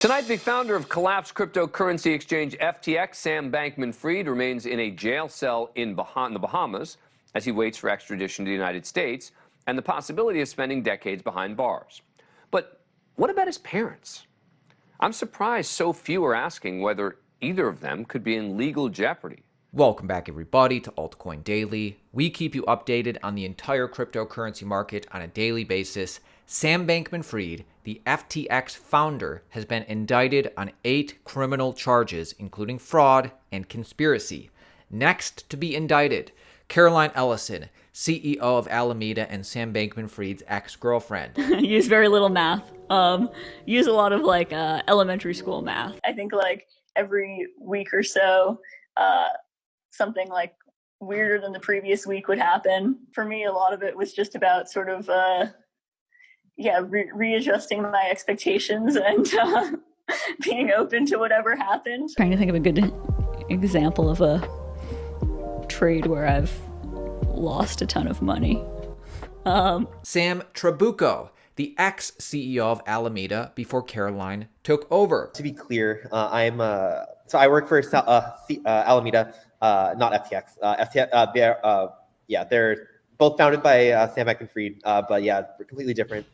Tonight, the founder of collapsed cryptocurrency exchange FTX, Sam Bankman Fried, remains in a jail cell in the Bahamas as he waits for extradition to the United States and the possibility of spending decades behind bars. But what about his parents? I'm surprised so few are asking whether either of them could be in legal jeopardy. Welcome back, everybody, to Altcoin Daily. We keep you updated on the entire cryptocurrency market on a daily basis. Sam Bankman Fried, the FTX founder, has been indicted on 8 criminal charges, including fraud and conspiracy. Next to be indicted, Caroline Ellison, CEO of Alameda and Sam Bankman Fried's ex-girlfriend. Use very little math. Use a lot of elementary school math. I think every week or so, something weirder than the previous week would happen. For me, a lot of it was just about sort of readjusting my expectations and being open to whatever happened. Trying to think of a good example of a trade where I've lost a ton of money. Sam Trabucco, the ex-CEO of Alameda before Caroline took over. To be clear, I work for Alameda, not FTX. FTX, they're both founded by Sam Bankman-Fried, but yeah, completely different.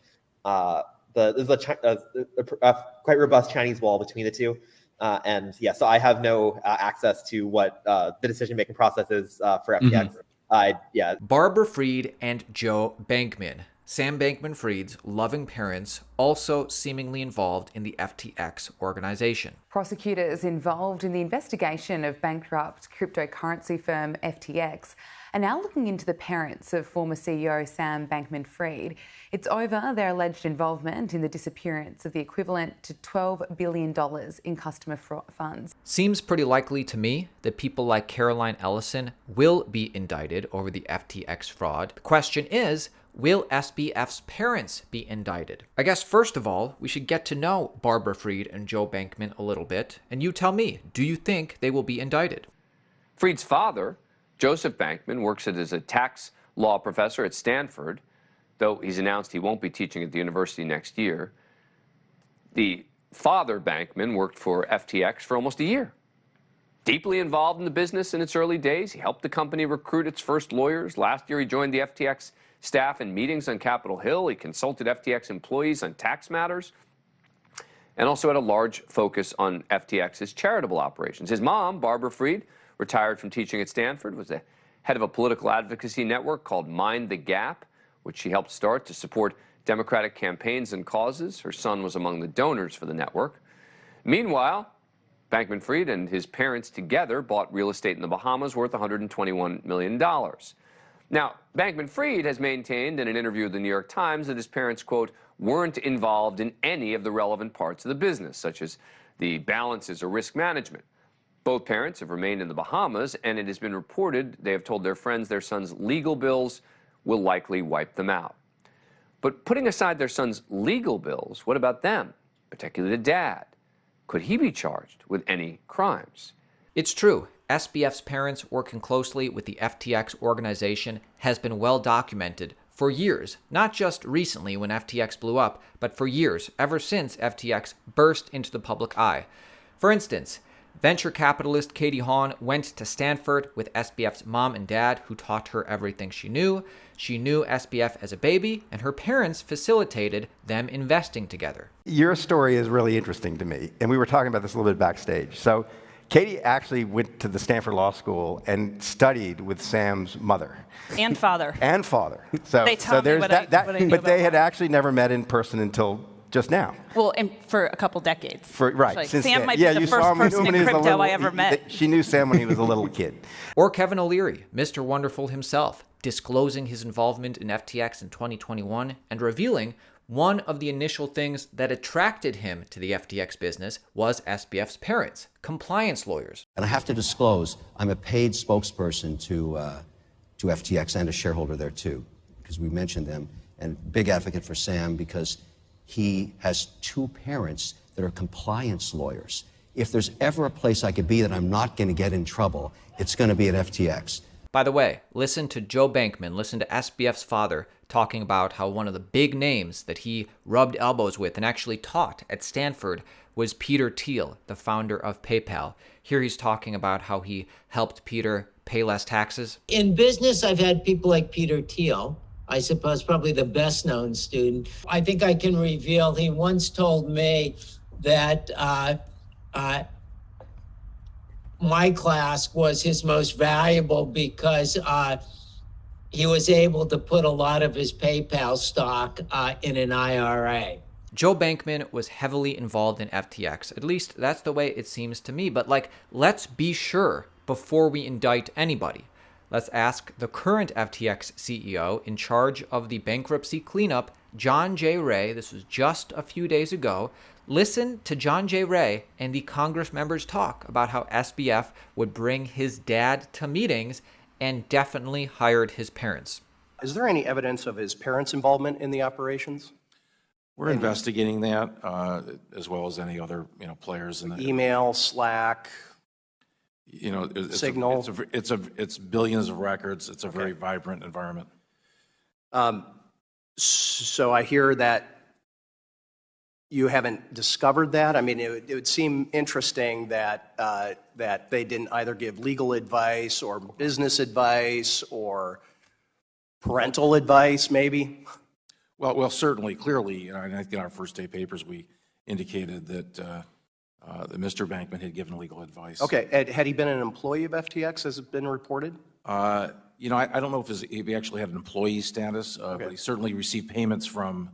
There's a quite robust Chinese wall between the two, so I have no access to what the decision-making process is for FTX. Barbara Fried and Joe Bankman, Sam Bankman-Fried's loving parents, also seemingly involved in the FTX organization. Prosecutors involved in the investigation of bankrupt cryptocurrency firm FTX are now looking into the parents of former CEO Sam Bankman-Fried. It's over their alleged involvement in the disappearance of the equivalent to $12 billion in customer funds. Seems pretty likely to me that people like Caroline Ellison will be indicted over the FTX fraud. The question is, will SBF's parents be indicted? I guess first of all, we should get to know Barbara Fried and Joe Bankman a little bit, and you tell me, do you think they will be indicted? Fried's father, Joseph Bankman, works as a tax law professor at Stanford, though he's announced he won't be teaching at the university next year. The father, Bankman, worked for FTX for almost a year. Deeply involved in the business in its early days, he helped the company recruit its first lawyers. Last year, he joined the FTX staff in meetings on Capitol Hill. He consulted FTX employees on tax matters and also had a large focus on FTX's charitable operations. His mom, Barbara Fried, retired from teaching at Stanford, was the head of a political advocacy network called Mind the Gap, which she helped start to support Democratic campaigns and causes. Her son was among the donors for the network. Meanwhile, Bankman Fried and his parents together bought real estate in the Bahamas worth $121 million. Now, Bankman Fried has maintained in an interview with the New York Times that his parents, quote, weren't involved in any of the relevant parts of the business, such as the balances or risk management. Both parents have remained in the Bahamas, and it has been reported they have told their friends their son's legal bills will likely wipe them out. But putting aside their son's legal bills, what about them, particularly the dad? Could he be charged with any crimes? It's true. SBF's parents working closely with the FTX organization has been well documented for years, not just recently when FTX blew up, but for years, ever since FTX burst into the public eye. For instance, venture capitalist Katie Haun went to Stanford with SBF's mom and dad, who taught her everything she knew. She knew SBF as a baby, and her parents facilitated them investing together. Your story is really interesting to me, and we were talking about this a little bit backstage. So Katie actually went to the Stanford Law School and studied with Sam's mother. And father. And father. So, they taught me what I knew but they had about actually never met in person until just now. Well, and for a couple decades. Right. Since Sam might be the first person in crypto I ever met. She knew Sam when he was a little kid. Or Kevin O'Leary, Mr. Wonderful himself, disclosing his involvement in FTX in 2021 and revealing one of the initial things that attracted him to the FTX business was SBF's parents, compliance lawyers. And I have to disclose, I'm a paid spokesperson to FTX and a shareholder there too, because we mentioned them, and big advocate for Sam because he has 2 parents that are compliance lawyers. If there's ever a place I could be that I'm not going to get in trouble, it's going to be at FTX. By the way, listen to Joe Bankman, listen to SBF's father talking about how one of the big names that he rubbed elbows with and actually taught at Stanford was Peter Thiel, the founder of PayPal. Here he's talking about how he helped Peter pay less taxes. In business, I've had people like Peter Thiel, I suppose probably the best known student. I think I can reveal he once told me that my class was his most valuable because he was able to put a lot of his PayPal stock in an IRA. Joe Bankman was heavily involved in FTX. At least that's the way it seems to me. But let's be sure before we indict anybody. Let's ask the current FTX CEO in charge of the bankruptcy cleanup, John J. Ray. This was just a few days ago. Listen to John J. Ray and the Congress members talk about how SBF would bring his dad to meetings and definitely hired his parents. Is there any evidence of his parents' involvement in the operations? We're investigating that, as well as any other, players in the email, Slack, Signal. It's billions of records. It's a very vibrant environment. So I hear that you haven't discovered that. I mean, it would seem interesting that that they didn't either give legal advice or business advice or parental advice, maybe. Well, certainly, clearly, and I think in our first day papers we indicated that that Mr. Bankman had given legal advice. Okay, had he been an employee of FTX, has it been reported? I don't know if he actually had an employee status, but he certainly received payments from.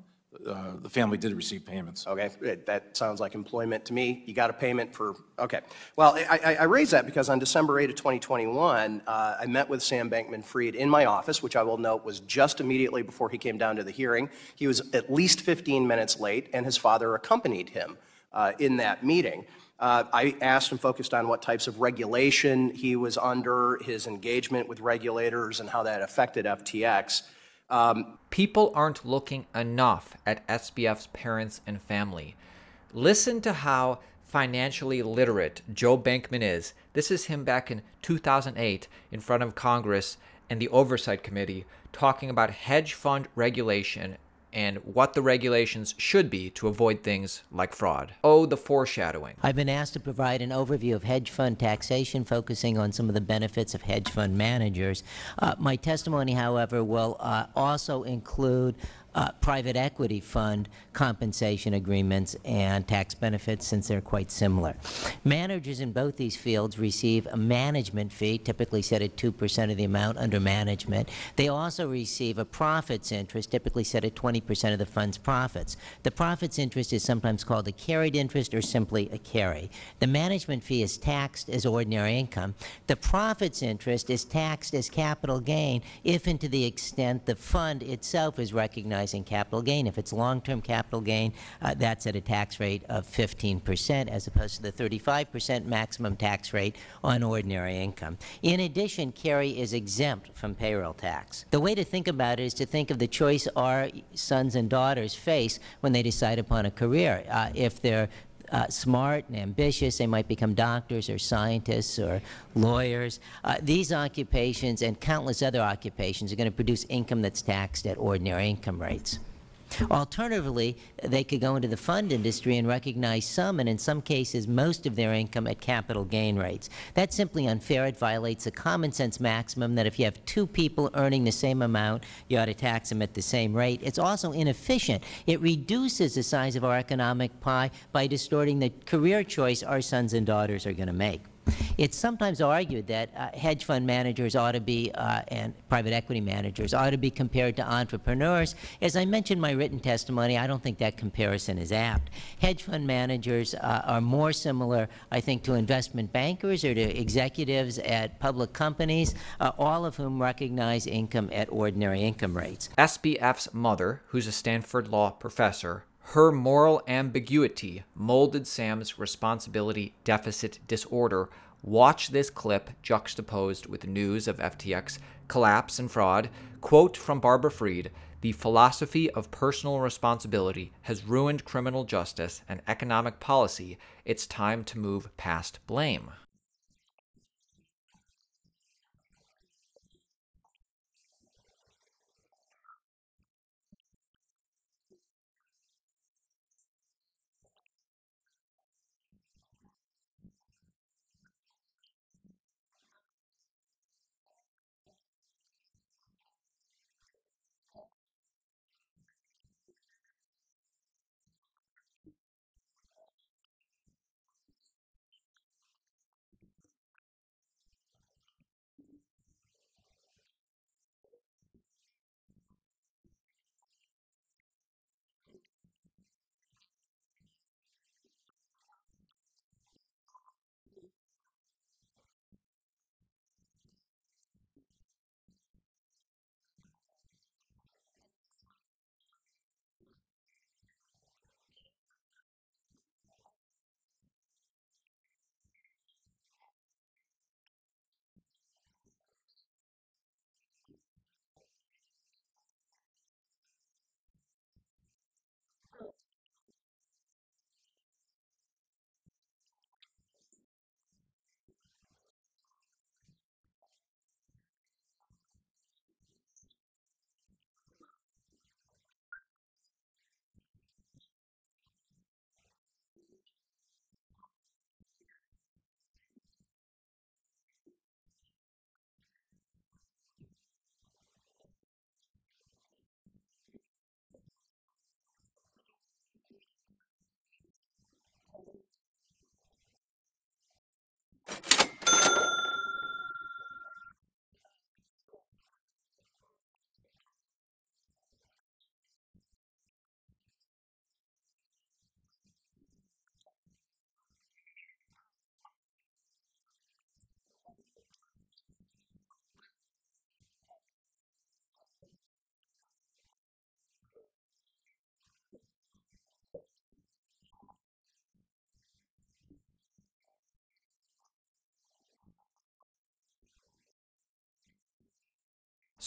The family did receive payments. Okay, that sounds like employment to me. You got a payment for, okay. Well, I raise that because on December 8 of 2021, I met with Sam Bankman-Fried in my office, which I will note was just immediately before he came down to the hearing. He was at least 15 minutes late, and his father accompanied him in that meeting. I asked and focused on what types of regulation he was under, his engagement with regulators, and how that affected FTX. People aren't looking enough at SBF's parents and family. Listen to how financially literate Joe Bankman is. This is him back in 2008 in front of Congress and the Oversight Committee talking about hedge fund regulation and what the regulations should be to avoid things like fraud. Oh, the foreshadowing. I've been asked to provide an overview of hedge fund taxation, focusing on some of the benefits of hedge fund managers. My testimony, however, will also include private equity fund compensation agreements and tax benefits, since they're quite similar. Managers in both these fields receive a management fee, typically set at 2% of the amount under management. They also receive a profits interest, typically set at 20% of the fund's profits. The profits interest is sometimes called a carried interest or simply a carry. The management fee is taxed as ordinary income. The profits interest is taxed as capital gain if and to the extent the fund itself is recognizing capital gain. If it's long-term capital gain, that's at a tax rate of 15% as opposed to the 35% maximum tax rate on ordinary income. In addition, carry is exempt from payroll tax. The way to think about it is to think of the choice our sons and daughters face when they decide upon a career. If they're smart and ambitious, they might become doctors or scientists or lawyers. These occupations and countless other occupations are going to produce income that's taxed at ordinary income rates. Alternatively, they could go into the fund industry and recognize some, and in some cases most of their income at capital gain rates. That's simply unfair. It violates a common sense maximum that if you have two people earning the same amount, you ought to tax them at the same rate. It's also inefficient. It reduces the size of our economic pie by distorting the career choice our sons and daughters are going to make. It's sometimes argued that hedge fund managers ought to be, and private equity managers ought to be compared to entrepreneurs. As I mentioned in my written testimony, I don't think that comparison is apt. Hedge fund managers are more similar, I think, to investment bankers or to executives at public companies, all of whom recognize income at ordinary income rates. SBF's mother, who's a Stanford law professor, her moral ambiguity molded Sam's responsibility deficit disorder. Watch this clip juxtaposed with news of FTX collapse and fraud. Quote from Barbara Fried, "The philosophy of personal responsibility has ruined criminal justice and economic policy. It's time to move past blame."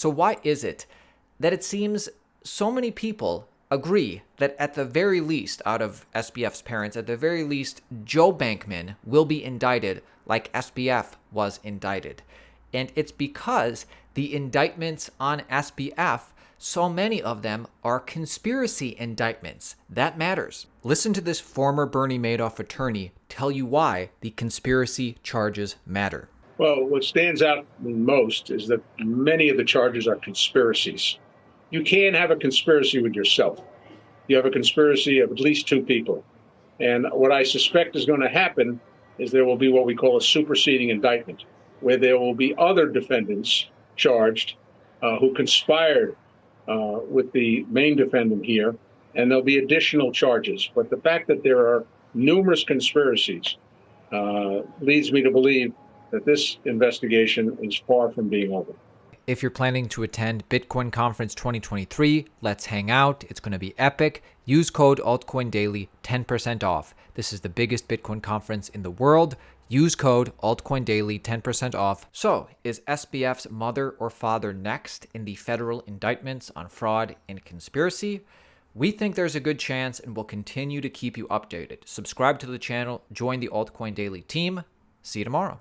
So why is it that it seems so many people agree that at the very least, out of SBF's parents, at the very least, Joe Bankman will be indicted like SBF was indicted? And it's because the indictments on SBF, so many of them are conspiracy indictments. That matters. Listen to this former Bernie Madoff attorney tell you why the conspiracy charges matter. Well, what stands out most is that many of the charges are conspiracies. You can't have a conspiracy with yourself. You have a conspiracy of at least two people. And what I suspect is going to happen is there will be what we call a superseding indictment, where there will be other defendants charged who conspired with the main defendant here, and there'll be additional charges. But the fact that there are numerous conspiracies leads me to believe that this investigation is far from being over. If you're planning to attend Bitcoin Conference 2023, let's hang out. It's going to be epic. Use code Altcoin Daily, 10% off. This is the biggest Bitcoin conference in the world. Use code Altcoin Daily, 10% off. So, is SBF's mother or father next in the federal indictments on fraud and conspiracy? We think there's a good chance, and we'll continue to keep you updated. Subscribe to the channel, join the Altcoin Daily team. See you tomorrow.